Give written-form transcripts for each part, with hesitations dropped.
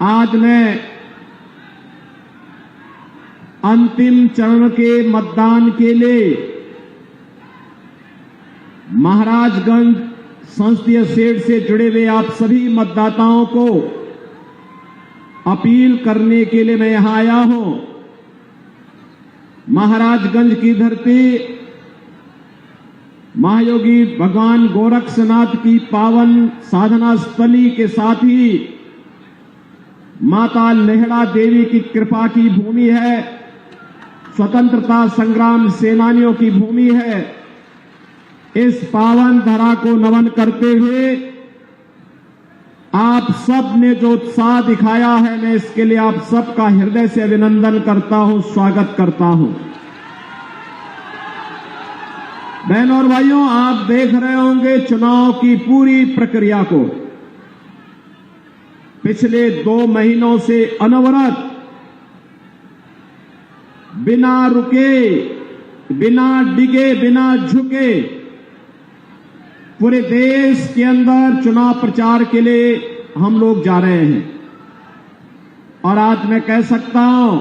आज मैं अंतिम चरण के मतदान के लिए महाराजगंज संसदीय सीट से जुड़े हुए आप सभी मतदाताओं को अपील करने के लिए मैं यहां आया हूं। महाराजगंज की धरती महायोगी भगवान गोरक्षनाथ की पावन साधना स्थली के साथ ही माता लेहड़ा देवी की कृपा की भूमि है, स्वतंत्रता संग्राम सेनानियों की भूमि है। इस पावन धरा को नमन करते हुए आप सब ने जो उत्साह दिखाया है, मैं इसके लिए आप सबका हृदय से अभिनंदन करता हूं, स्वागत करता हूं। बहनों और भाइयों, आप देख रहे होंगे चुनाव की पूरी प्रक्रिया को। पिछले 2 महीनों से अनवरत बिना रुके, बिना डिगे, बिना झुके पूरे देश के अंदर चुनाव प्रचार के लिए हम लोग जा रहे हैं। और आज मैं कह सकता हूं,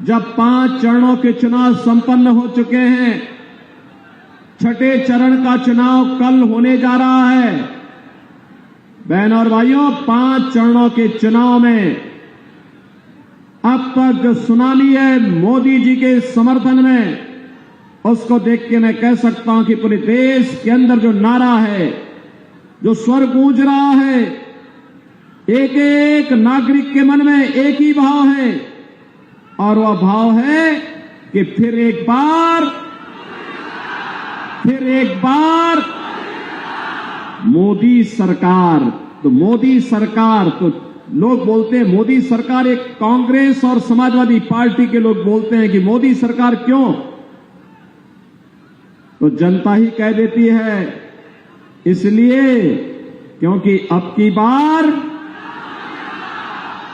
जब 5 चरणों के चुनाव संपन्न हो चुके हैं, 6ठे चरण का चुनाव कल होने जा रहा है। बहनों और भाइयों, 5 चरणों के चुनाव में अब तक जो सुनामी है मोदी जी के समर्थन में, उसको देख के मैं कह सकता हूं कि पूरे देश के अंदर जो नारा है, जो स्वर गूंज रहा है, एक एक नागरिक के मन में एक ही भाव है, और वह भाव है कि फिर एक बार मोदी सरकार। तो मोदी सरकार, तो लोग बोलते हैं मोदी सरकार, एक कांग्रेस और समाजवादी पार्टी के लोग बोलते हैं कि मोदी सरकार क्यों, तो जनता ही कह देती है, इसलिए क्योंकि अब की बार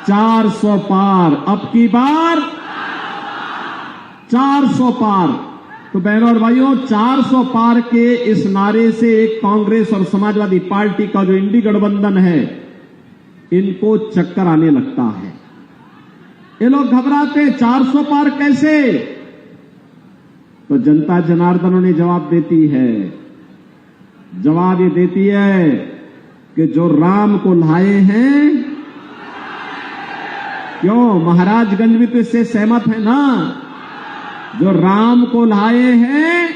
400 पार, अब की बार 400 पार। तो बहनों और भाइयों, 400 पार के इस नारे से एक कांग्रेस और समाजवादी पार्टी का जो इंडी गठबंधन है, इनको चक्कर आने लगता है। ये लोग घबराते, 400 पार कैसे? तो जनता जनार्दनों ने जवाब देती है, जवाब ये देती है कि जो राम को लाए हैं, क्यों महाराजगंज भी तो इससे सहमत है ना, जो राम को लाए हैं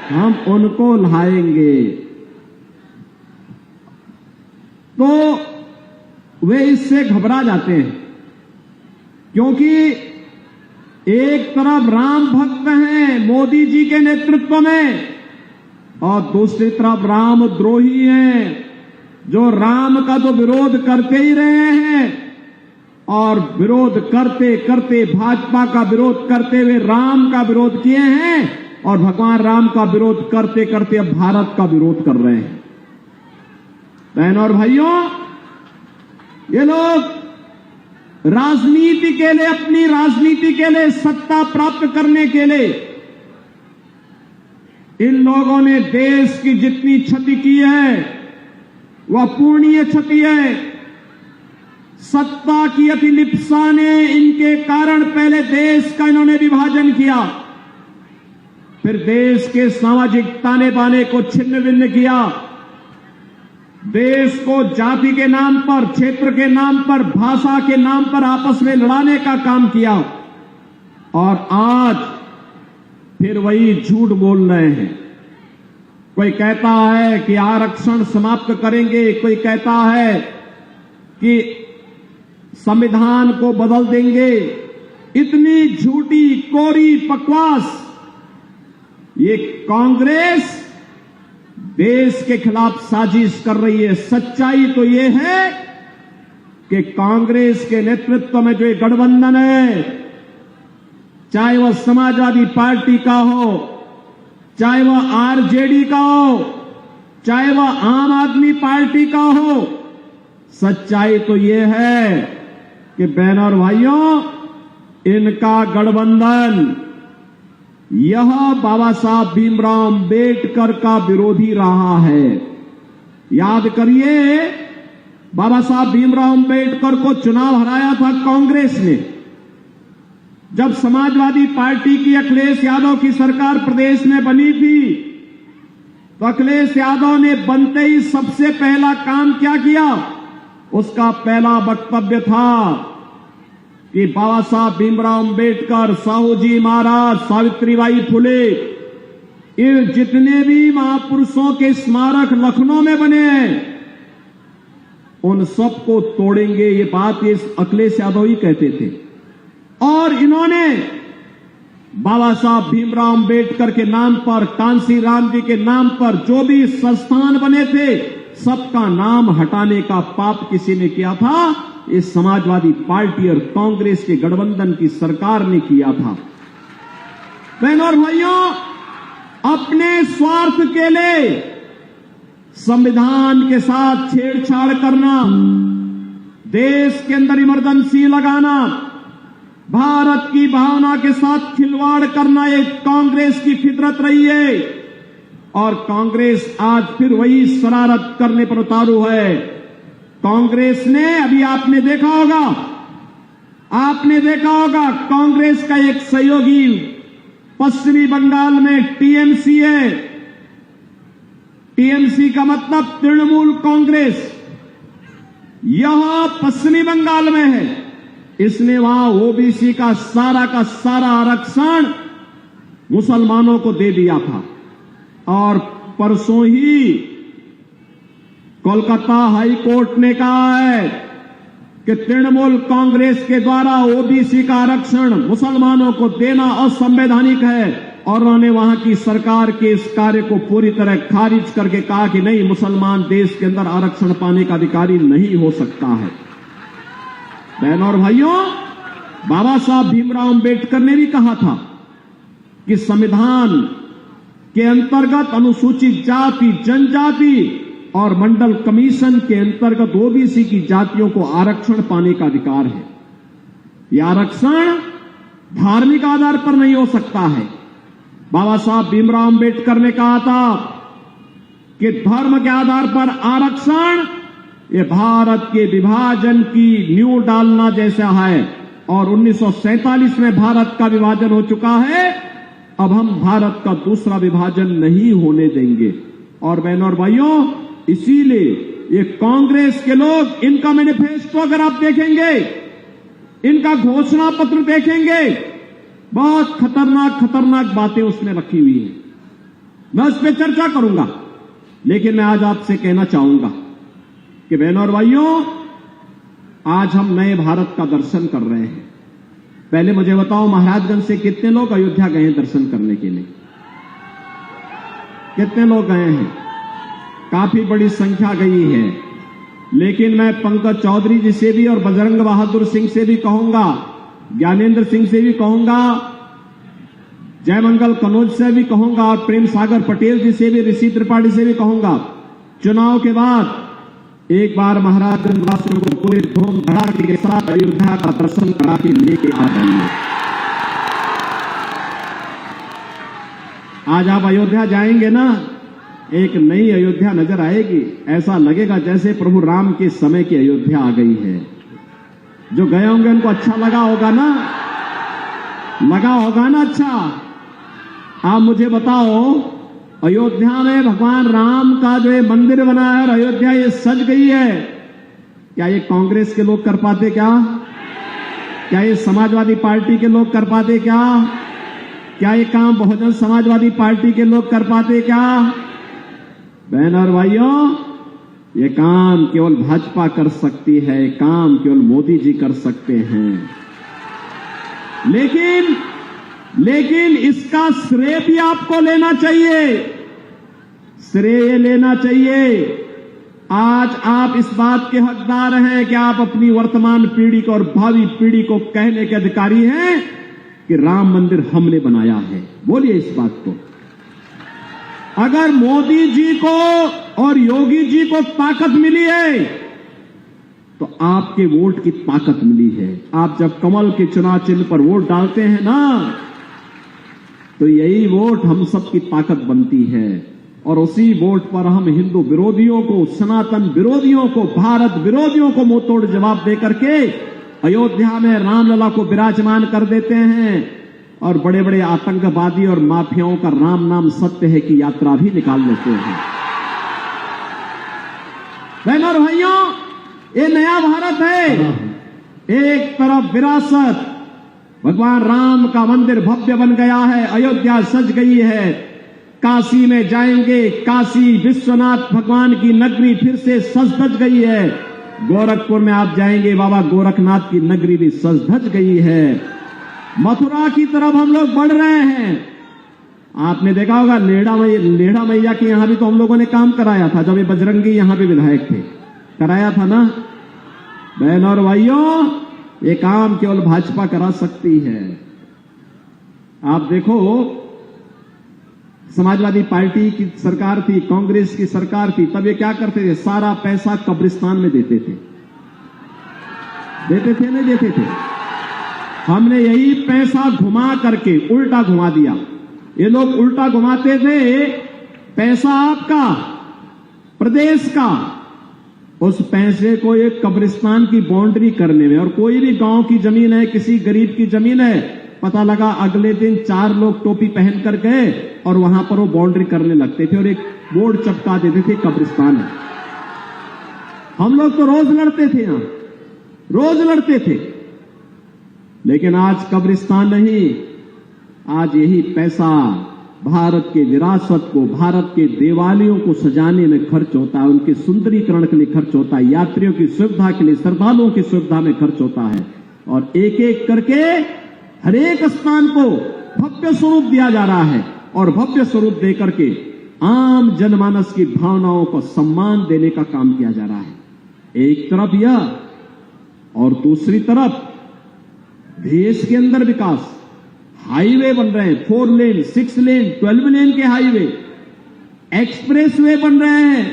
हम उनको लाएंगे। तो वे इससे घबरा जाते हैं, क्योंकि एक तरफ राम भक्त हैं मोदी जी के नेतृत्व में, और दूसरी तरफ राम द्रोही हैं, जो राम का तो विरोध करते ही रहे हैं, और विरोध करते करते, भाजपा का विरोध करते हुए राम का विरोध किए हैं, और भगवान राम का विरोध करते करते अब भारत का विरोध कर रहे हैं। बहनों और भाइयों, ये लोग राजनीति के लिए, अपनी राजनीति के लिए, सत्ता प्राप्त करने के लिए, इन लोगों ने देश की जितनी क्षति की है वह पूर्णीय क्षति है। सत्ता की अतिलिप्सा ने इनके कारण पहले देश का इन्होंने विभाजन किया, फिर देश के सामाजिक ताने बाने को छिन्न भिन्न किया, देश को जाति के नाम पर, क्षेत्र के नाम पर, भाषा के नाम पर आपस में लड़ाने का काम किया, और आज फिर वही झूठ बोल रहे हैं। कोई कहता है कि आरक्षण समाप्त करेंगे, कोई कहता है कि संविधान को बदल देंगे। इतनी झूठी कोरी बकवास ये कांग्रेस देश के खिलाफ साजिश कर रही है। सच्चाई तो ये है कि कांग्रेस के नेतृत्व में जो ये गठबंधन है, चाहे वह समाजवादी पार्टी का हो, चाहे वह आरजेडी का हो, चाहे वह आम आदमी पार्टी का हो, सच्चाई तो ये है कि बहनों और भाइयों, इनका गठबंधन यह बाबा साहब भीमराव अम्बेडकर का विरोधी रहा है। याद करिए बाबा साहब भीमराव अंबेडकर को चुनाव हराया था कांग्रेस ने। जब समाजवादी पार्टी की अखिलेश यादव की सरकार प्रदेश में बनी थी, तो अखिलेश यादव ने बनते ही सबसे पहला काम क्या किया? उसका पहला वक्तव्य था कि बाबा साहब भीमराव अंबेडकर, साहू जी महाराज, सावित्रीबाई फुले, ये जितने भी महापुरुषों के स्मारक लखनऊ में बने हैं, उन सबको तोड़ेंगे। ये बात ये अखिलेश यादव ही कहते थे। और इन्होंने बाबा साहब भीमराव अंबेडकर के नाम पर, कांसी राम जी के नाम पर जो भी संस्थान बने थे, सबका नाम हटाने का पाप किसी ने किया था? इस समाजवादी पार्टी और कांग्रेस के गठबंधन की सरकार ने किया था। बहनों और भाइयों, अपने स्वार्थ के लिए संविधान के साथ छेड़छाड़ करना, देश के अंदर इमरजेंसी लगाना, भारत की भावना के साथ खिलवाड़ करना, ये कांग्रेस की फितरत रही है। और कांग्रेस आज फिर वही शरारत करने पर उतारू है। कांग्रेस ने, अभी आपने देखा होगा कांग्रेस का एक सहयोगी पश्चिमी बंगाल में टीएमसी है। टीएमसी का मतलब तृणमूल कांग्रेस, यहां पश्चिमी बंगाल में है। इसने वहां ओबीसी का सारा आरक्षण मुसलमानों को दे दिया था। और परसों ही कोलकाता हाई कोर्ट ने कहा है कि तृणमूल कांग्रेस के द्वारा ओबीसी का आरक्षण मुसलमानों को देना असंवैधानिक है। और उन्होंने वहां की सरकार के इस कार्य को पूरी तरह खारिज करके कहा कि नहीं, मुसलमान देश के अंदर आरक्षण पाने का अधिकारी नहीं हो सकता है। बहनों और भाइयों, बाबा साहब भीमराव अंबेडकर ने भी कहा था कि संविधान के अंतर्गत अनुसूचित जाति, जनजाति और मंडल कमीशन के अंतर्गत ओबीसी की जातियों को आरक्षण पाने का अधिकार है। यह आरक्षण धार्मिक आधार पर नहीं हो सकता है। बाबा साहब भीमराव अंबेडकर ने कहा था कि धर्म के आधार पर आरक्षण ये भारत के विभाजन की नींव डालना जैसा है। और 1947 में भारत का विभाजन हो चुका है, अब हम भारत का दूसरा विभाजन नहीं होने देंगे। और बहनों और भाइयों, इसीलिए ये कांग्रेस के लोग, इनका मैनिफेस्टो अगर आप देखेंगे, इनका घोषणा पत्र देखेंगे, बहुत खतरनाक बातें उसमें रखी हुई है। मैं उस पर चर्चा करूंगा, लेकिन मैं आज आपसे कहना चाहूंगा कि बहनों और भाइयों, आज हम नए भारत का दर्शन कर रहे हैं। पहले मुझे बताओ, महाराजगंज से कितने लोग अयोध्या गए हैं दर्शन करने के लिए? कितने लोग गए हैं? काफी बड़ी संख्या गई है। लेकिन मैं पंकज चौधरी जी से भी और बजरंग बहादुर सिंह से भी कहूंगा, ज्ञानेंद्र सिंह से भी कहूंगा, जयमंगल कनौज से भी कहूंगा, और प्रेम सागर पटेल जी से भी, ऋषि त्रिपाठी से भी कहूंगा, चुनाव के बाद एक बार महाराजगंज वासियों को पूरे धूम धड़ाके के साथ अयोध्या का दर्शन करा के लेके आ जाइए। आज आप अयोध्या जाएंगे ना, एक नई अयोध्या नजर आएगी। ऐसा लगेगा जैसे प्रभु राम के समय की अयोध्या आ गई है। जो गए होंगे उनको अच्छा लगा होगा ना? अच्छा। आप मुझे बताओ, अयोध्या में भगवान राम का जो मंदिर बना है और अयोध्या ये सज गई है, क्या ये कांग्रेस के लोग कर पाते? क्या ये समाजवादी पार्टी के लोग कर पाते? क्या ये काम बहुजन समाजवादी पार्टी के लोग कर पाते? बहन और भाइयों, ये काम केवल भाजपा कर सकती है, काम केवल मोदी जी कर सकते हैं। लेकिन इसका श्रेय भी आपको लेना चाहिए। आज आप इस बात के हकदार हैं कि आप अपनी वर्तमान पीढ़ी को और भावी पीढ़ी को कहने के अधिकारी हैं कि राम मंदिर हमने बनाया है। बोलिए इस बात को। अगर मोदी जी को और योगी जी को ताकत मिली है, तो आपके वोट की ताकत मिली है। आप जब कमल के चुनाव चिन्ह पर वोट डालते हैं ना, तो यही वोट हम सब की ताकत बनती है। और उसी वोट पर हम हिंदू विरोधियों को, सनातन विरोधियों को, भारत विरोधियों को मुंह तोड़ जवाब देकर के अयोध्या में रामलला को विराजमान कर देते हैं और बड़े बड़े आतंकवादी और माफियाओं का राम नाम सत्य है की यात्रा भी निकाल लेते हैं। बहनों और भाइयों, ये नया भारत है। एक तरफ विरासत, भगवान राम का मंदिर भव्य बन गया है, अयोध्या सज गई है, काशी में जाएंगे, काशी विश्वनाथ भगवान की नगरी फिर से सज धज गई है। गोरखपुर में आप जाएंगे, बाबा गोरखनाथ की नगरी भी सज धज गई है। मथुरा की तरफ हम लोग बढ़ रहे हैं। आपने देखा होगा लेढ़ा मैया के यहां भी तो हम लोगों ने काम कराया था, जब ये बजरंगी यहां पे विधायक थे, कराया था ना। बहनों और भाइयों, ये काम केवल भाजपा करा सकती है। आप देखो, समाजवादी पार्टी की सरकार थी, कांग्रेस की सरकार थी, तब ये क्या करते थे? सारा पैसा कब्रिस्तान में देते थे। नहीं देते थे? हमने यही पैसा घुमा करके उल्टा घुमा दिया। ये लोग उल्टा घुमाते थे, पैसा आपका, प्रदेश का, उस पैसे को एक कब्रिस्तान की बाउंड्री करने में। और कोई भी गांव की जमीन है, किसी गरीब की जमीन है, पता लगा अगले दिन 4 लोग टोपी पहन कर गए और वहां पर वो बाउंड्री करने लगते थे और एक बोर्ड चिपका देते थे, कब्रिस्तान है। हम लोग तो रोज लड़ते थे, यहां रोज लड़ते थे। लेकिन आज कब्रिस्तान नहीं, आज यही पैसा भारत के विरासत को, भारत के देवालयों को सजाने में खर्च होता है, उनके सुंदरीकरण के लिए खर्च होता है, यात्रियों की सुविधा के लिए, श्रद्धालुओं की सुविधा में खर्च होता है। और एक एक करके हर एक स्थान को भव्य स्वरूप दिया जा रहा है और भव्य स्वरूप देकर के आम जनमानस की भावनाओं को सम्मान देने का काम किया जा रहा है। एक तरफ यह, और दूसरी तरफ देश के अंदर विकास, हाईवे बन रहे हैं, 4 लेन, 6 लेन, 12 लेन के हाईवे, एक्सप्रेस वे बन रहे हैं,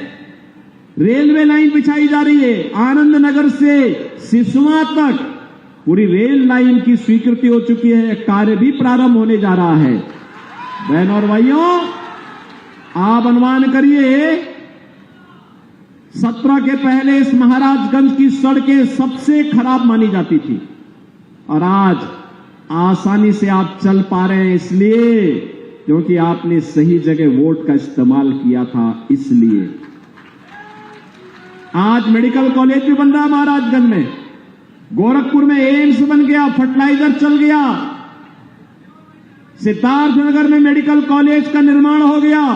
रेलवे लाइन बिछाई जा रही है। आनंद नगर से सिसवा तक पूरी रेल लाइन की स्वीकृति हो चुकी है, कार्य भी प्रारंभ होने जा रहा है। बहनों और भाइयों, आप अनुमान करिए, 17 के पहले इस महाराजगंज की सड़कें सबसे खराब मानी जाती थी और आज आसानी से आप चल पा रहे हैं, इसलिए क्योंकि आपने सही जगह वोट का इस्तेमाल किया था। इसलिए आज मेडिकल कॉलेज भी बन रहा है महाराजगंज में, गोरखपुर में एम्स बन गया, फर्टिलाइजर चल गया, सिद्धार्थनगर में मेडिकल कॉलेज का निर्माण हो गया,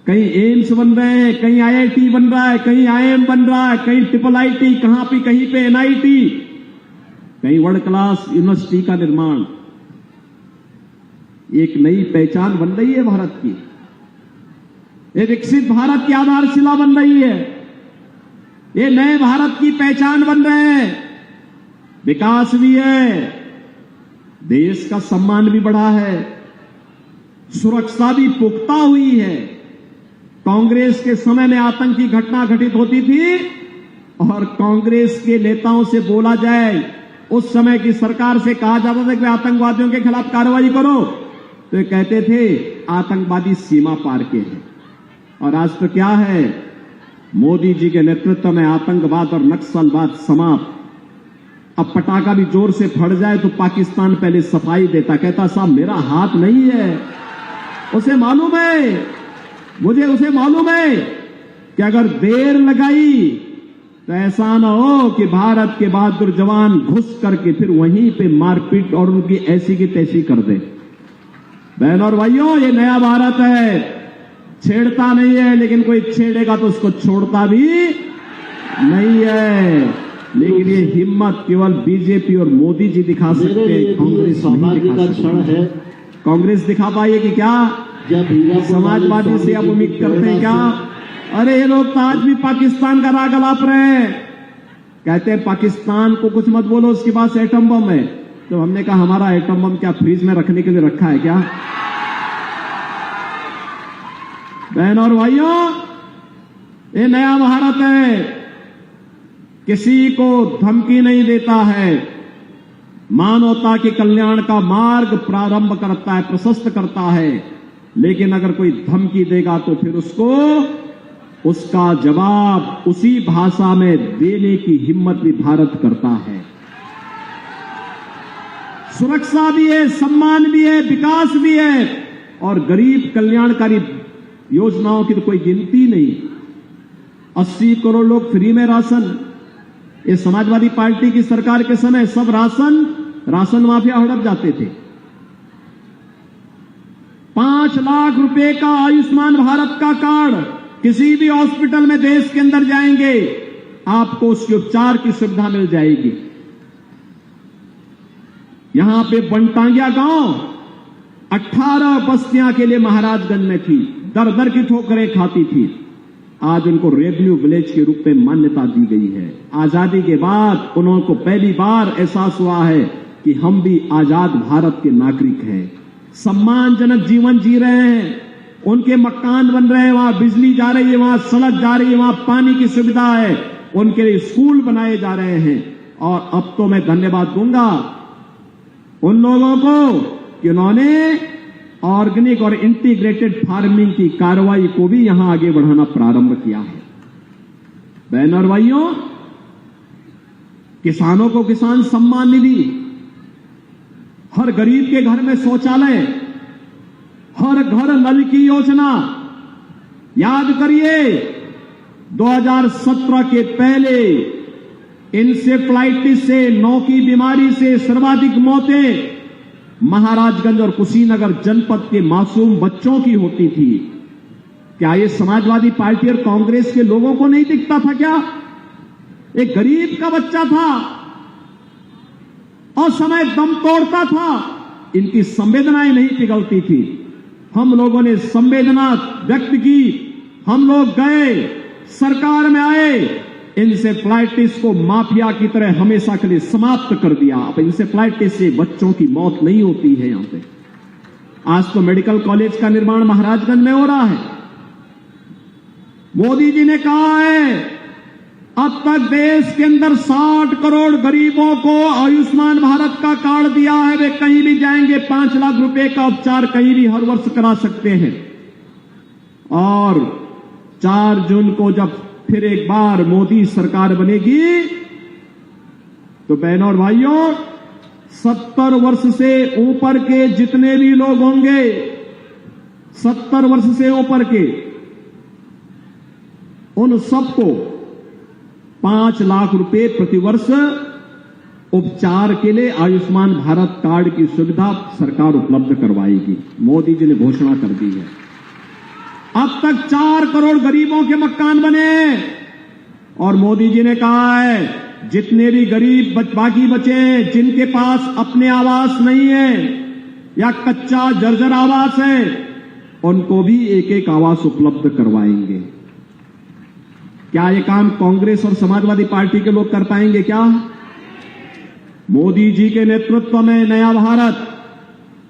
कहीं एम्स बन रहे हैं, कहीं आईआईटी बन रहा है, कहीं आईएम बन रहा है, कहीं IIIT, कहीं पे एनआईटी, कहीं वर्ल्ड क्लास यूनिवर्सिटी का निर्माण। एक नई पहचान बन रही है भारत की, एक विकसित भारत की आधारशिला बन रही है, ये नए भारत की पहचान बन रहे हैं। विकास भी है, देश का सम्मान भी बढ़ा है, सुरक्षा भी पुख्ता हुई है। कांग्रेस के समय में आतंकी घटना घटित होती थी और कांग्रेस के नेताओं से बोला जाए, उस समय की सरकार से कहा जाता था कि आतंकवादियों के खिलाफ कार्रवाई करो, तो ये कहते थे आतंकवादी सीमा पार के हैं। और आज तो क्या है, मोदी जी के नेतृत्व में आतंकवाद और नक्सलवाद समाप्त। अब पटाखा भी जोर से फट जाए तो पाकिस्तान पहले सफाई देता, कहता साहब मेरा हाथ नहीं है। उसे मालूम है, मुझे उसे मालूम है कि अगर देर लगाई तो ऐसा न हो कि भारत के बहादुर जवान घुस करके फिर वहीं पे मारपीट और उनकी ऐसी की तैसी कर दे। बहनों और भाइयों, ये नया भारत है, छेड़ता नहीं है, लेकिन कोई छेड़ेगा तो उसको छोड़ता भी नहीं है। लेकिन ये हिम्मत केवल बीजेपी और मोदी जी दिखा सकते हैं, कांग्रेस नहीं दिखा सकती। कांग्रेस दिखा पाई कि क्या? समाजवादी से आप उम्मीद करते हैं क्या? अरे ये लोग तो आज भी पाकिस्तान का राग अलाप रहे हैं, कहते हैं पाकिस्तान को कुछ मत बोलो, उसके पास एटम बम है। तो हमने कहा हमारा एटम बम क्या फ्रीज में रखने के लिए रखा है क्या? बहनों और भाइयों, ये नया भारत है, किसी को धमकी नहीं देता है, मानवता के कल्याण का मार्ग प्रारंभ करता है, प्रशस्त करता है। लेकिन अगर कोई धमकी देगा तो फिर उसका जवाब उसी भाषा में देने की हिम्मत भी भारत करता है। सुरक्षा भी है, सम्मान भी है, विकास भी है और गरीब कल्याणकारी योजनाओं की तो कोई गिनती नहीं। 80 करोड़ लोग फ्री में राशन, ये समाजवादी पार्टी की सरकार के समय सब राशन माफिया हड़प जाते थे। 5 लाख रुपए का आयुष्मान भारत का कार्ड, किसी भी हॉस्पिटल में देश के अंदर जाएंगे आपको उसके उपचार की सुविधा मिल जाएगी। यहां पे बनटांगिया गांव 18 बस्तियां के लिए महाराजगंज में थी, दर दर की ठोकरें खाती थी। आज उनको रेवेन्यू विलेज के रूप में मान्यता दी गई है। आजादी के बाद उनको पहली बार एहसास हुआ है कि हम भी आजाद भारत के नागरिक हैं, सम्मानजनक जीवन जी रहे हैं, उनके मकान बन रहे हैं, वहां बिजली जा रही है, वहां सड़क जा रही है, वहां पानी की सुविधा है, उनके लिए स्कूल बनाए जा रहे हैं। और अब तो मैं धन्यवाद दूंगा उन लोगों को कि उन्होंने ऑर्गेनिक और इंटीग्रेटेड फार्मिंग की कार्रवाई को भी यहां आगे बढ़ाना प्रारंभ किया है। बहनों और भाइयों, किसानों को किसान सम्मान निधि, हर गरीब के घर में शौचालय, हर घर नल की योजना। याद करिए 2017 के पहले इंसेफ्लाइटिस से, नौ की बीमारी से सर्वाधिक मौतें महाराजगंज और कुशीनगर जनपद के मासूम बच्चों की होती थी। क्या ये समाजवादी पार्टी और कांग्रेस के लोगों को नहीं दिखता था क्या? एक गरीब का बच्चा था और समय दम तोड़ता था, इनकी संवेदनाएं नहीं पिघलती थी। हम लोगों ने संवेदना व्यक्त की, हम लोग गए, सरकार में आए, इंसेफ्लाइटिस को माफिया की तरह हमेशा के लिए समाप्त कर दिया। अब इंसेफ्लाइटिस से बच्चों की मौत नहीं होती है। यहां पे आज तो मेडिकल कॉलेज का निर्माण महाराजगंज में हो रहा है। मोदी जी ने कहा है अब तक देश के अंदर 60 करोड़ गरीबों को आयुष्मान भारत का कार्ड दिया है। वे कहीं भी जाएंगे 5 लाख रुपए का उपचार कहीं भी हर वर्ष करा सकते हैं। और 4 जून को जब फिर एक बार मोदी सरकार बनेगी तो बहनों और भाइयों 70 वर्ष से ऊपर के जितने भी लोग होंगे, 70 वर्ष से ऊपर के, उन सबको 5 लाख रुपए प्रतिवर्ष उपचार के लिए आयुष्मान भारत कार्ड की सुविधा सरकार उपलब्ध करवाएगी। मोदी जी ने घोषणा कर दी है। अब तक 4 करोड़ गरीबों के मकान बने और मोदी जी ने कहा है जितने भी गरीब बाकी बचे, जिनके पास अपने आवास नहीं है या कच्चा जर्जर आवास है, उनको भी एक एक आवास उपलब्ध करवाएंगे। क्या ये काम कांग्रेस और समाजवादी पार्टी के लोग कर पाएंगे क्या? मोदी जी के नेतृत्व में नया भारत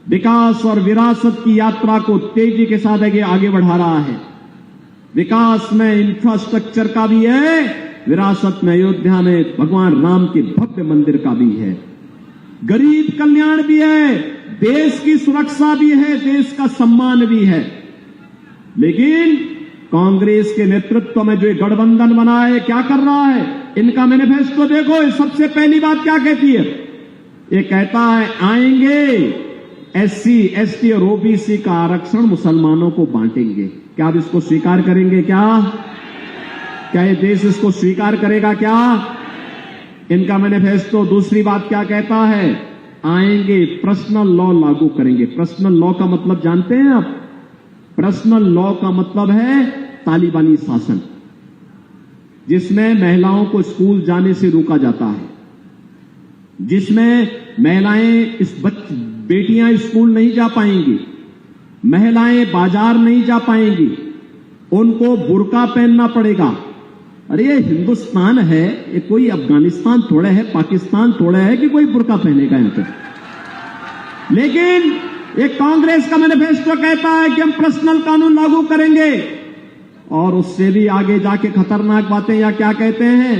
विकास और विरासत की यात्रा को तेजी के साथ आगे बढ़ा रहा है। विकास में इंफ्रास्ट्रक्चर का भी है, विरासत में अयोध्या में भगवान राम के भव्य मंदिर का भी है, गरीब कल्याण भी है, देश की सुरक्षा भी है, देश का सम्मान भी है। लेकिन कांग्रेस के नेतृत्व में जो गठबंधन बना है, क्या कर रहा है? इनका मैनिफेस्टो देखो। सबसे पहली बात क्या कहती है? ये कहता है आएंगे SC, ST और OBC का आरक्षण मुसलमानों को बांटेंगे। क्या आप इसको स्वीकार करेंगे? क्या ये देश इसको स्वीकार करेगा? क्या इनका मैनिफेस्टो दूसरी बात क्या कहता है? आएंगे पर्सनल लॉ लागू करेंगे। पर्सनल लॉ का मतलब जानते हैं आप? पर्सनल लॉ का मतलब है तालिबानी शासन, जिसमें महिलाओं को स्कूल जाने से रोका जाता है, जिसमें महिलाएं बेटियां स्कूल नहीं जा पाएंगी, महिलाएं बाजार नहीं जा पाएंगी, उनको बुर्का पहनना पड़ेगा। अरे ये हिंदुस्तान है, ये कोई अफगानिस्तान थोड़ा है, पाकिस्तान थोड़ा है कि कोई बुर्का पहनेगा यहां पे। लेकिन ये कांग्रेस का मैनिफेस्टो कहता है कि हम पर्सनल कानून लागू करेंगे। और उससे भी आगे जाके खतरनाक बातें या क्या कहते हैं?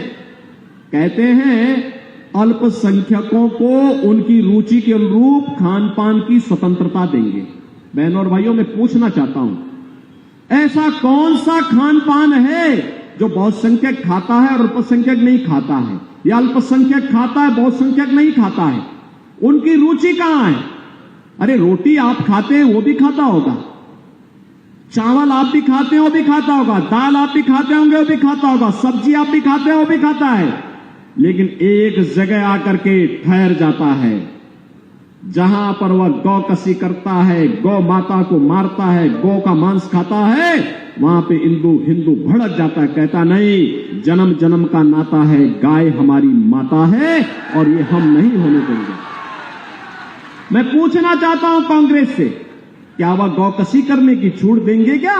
कहते हैं अल्पसंख्यकों को उनकी रुचि के अनुरूप खान पान की स्वतंत्रता देंगे। बहनों और भाइयों, मैं पूछना चाहता हूं, ऐसा कौन सा खान पान है जो बहुसंख्यक खाता है और अल्पसंख्यक नहीं खाता है, या अल्पसंख्यक खाता है बहुसंख्यक नहीं खाता है? उनकी रुचि कहां है? अरे रोटी आप खाते हैं वो भी खाता होगा, चावल आप भी खाते हैं वो भी खाता होगा, दाल आप भी खाते होंगे वो भी खाता होगा, सब्जी आप भी खाते हैं वो भी खाता है, लेकिन एक जगह आकर के ठहर जाता है जहां पर वह गौ कसी करता है, गौ माता को मारता है, गौ का मांस खाता है, वहां पे हिंदू भड़क जाता है, कहता नहीं, जन्म जन्म का नाता है, गाय हमारी माता है और ये हम नहीं होने देंगे। मैं पूछना चाहता हूं कांग्रेस से, क्या वह गौ कसी करने की छूट देंगे क्या?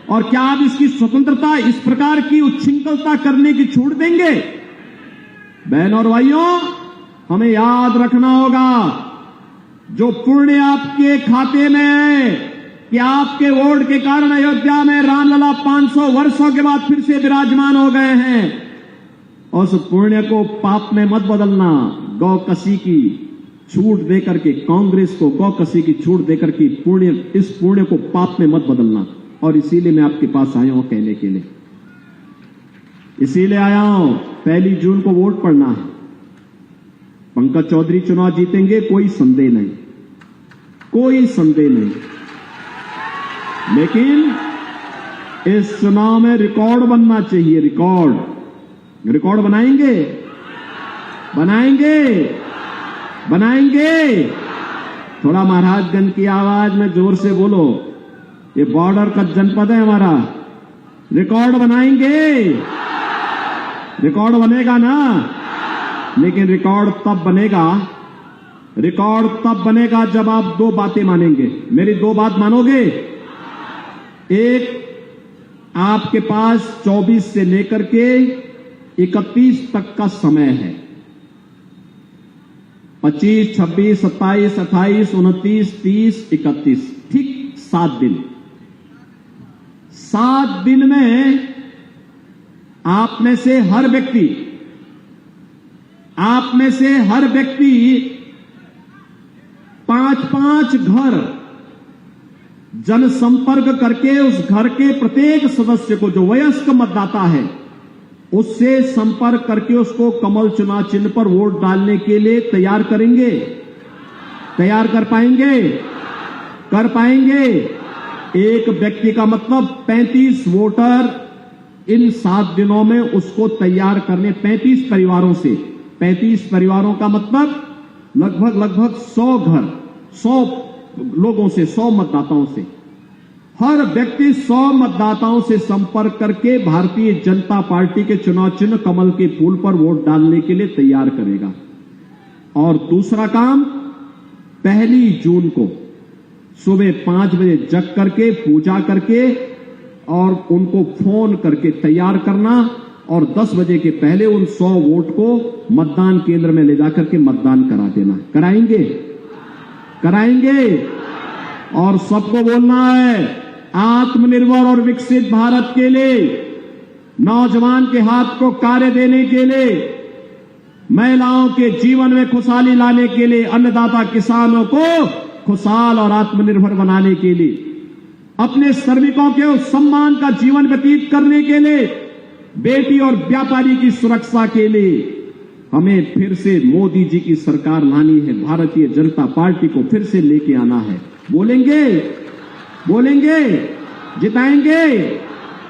और क्या आप इसकी स्वतंत्रता, इस प्रकार की उच्छृंखलता करने की छूट देंगे? बहनों और भाइयों, हमें याद रखना होगा, जो पुण्य आपके खाते में है कि आपके वोट के कारण अयोध्या में रामलला 500 वर्षों के बाद फिर से विराजमान हो गए हैं, उस पुण्य को पाप में मत बदलना। गौ कसी की छूट देकर के, कांग्रेस को गौ कसी की छूट देकर के इस पुण्य को पाप में मत बदलना। और इसीलिए मैं आपके पास आया हूं कहने के लिए, इसीलिए आया हूं, 1 जून को वोट पड़ना है। पंकज चौधरी चुनाव जीतेंगे, कोई संदेह नहीं, कोई संदेह नहीं, लेकिन इस चुनाव में रिकॉर्ड बनना चाहिए। रिकॉर्ड बनाएंगे, बनाएंगे, बनाएंगे। थोड़ा महाराजगंज की आवाज में जोर से बोलो, ये बॉर्डर का जनपद है हमारा। रिकॉर्ड बनाएंगे, रिकॉर्ड बनेगा ना, लेकिन रिकॉर्ड तब बनेगा जब आप 2 बातें मानेंगे। मेरी 2 बात मानोगे? एक, आपके पास 24 से लेकर के 31 तक का समय है, 25, 26, 27, 28, 29, 30, 31, ठीक 7 दिन। 7 दिन में आप में से हर व्यक्ति 5-5 घर जनसंपर्क करके उस घर के प्रत्येक सदस्य को, जो वयस्क मतदाता है, उससे संपर्क करके उसको कमल चुनाव चिन्ह पर वोट डालने के लिए तैयार करेंगे। तैयार कर पाएंगे? कर पाएंगे। एक व्यक्ति का मतलब 35 वोटर इन 7 दिनों में उसको तैयार करने, 35 परिवारों से, 35 परिवारों का मतलब लगभग 100 घर, 100 लोगों से, 100 मतदाताओं से, हर व्यक्ति 100 मतदाताओं से संपर्क करके भारतीय जनता पार्टी के चुनाव चिन्ह कमल के फूल पर वोट डालने के लिए तैयार करेगा। और दूसरा काम, 1 जून को सुबह 5 बजे जग करके, पूजा करके और उनको फोन करके तैयार करना, और 10 बजे के पहले उन 100 वोट को मतदान केंद्र में ले जाकर के मतदान करा देना। कराएंगे? कराएंगे। और सबको बोलना है, आत्मनिर्भर और विकसित भारत के लिए, नौजवान के हाथ को कार्य देने के लिए, महिलाओं के जीवन में खुशहाली लाने के लिए, अन्नदाता किसानों को खुशहाल और आत्मनिर्भर बनाने के लिए, अपने श्रमिकों के सम्मान का जीवन व्यतीत करने के लिए, बेटी और व्यापारी की सुरक्षा के लिए हमें फिर से मोदी जी की सरकार लानी है। भारतीय जनता पार्टी को फिर से लेके आना है। बोलेंगे? बोलेंगे? जिताएंगे?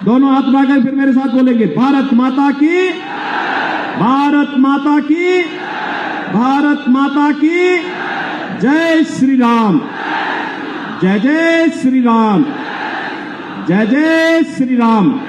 दोनों हाथ उठाकर फिर मेरे साथ बोलेंगे, भारत माता की, भारत माता की, भारत माता की जय श्री राम, जय जय श्री राम, जय जय श्री राम।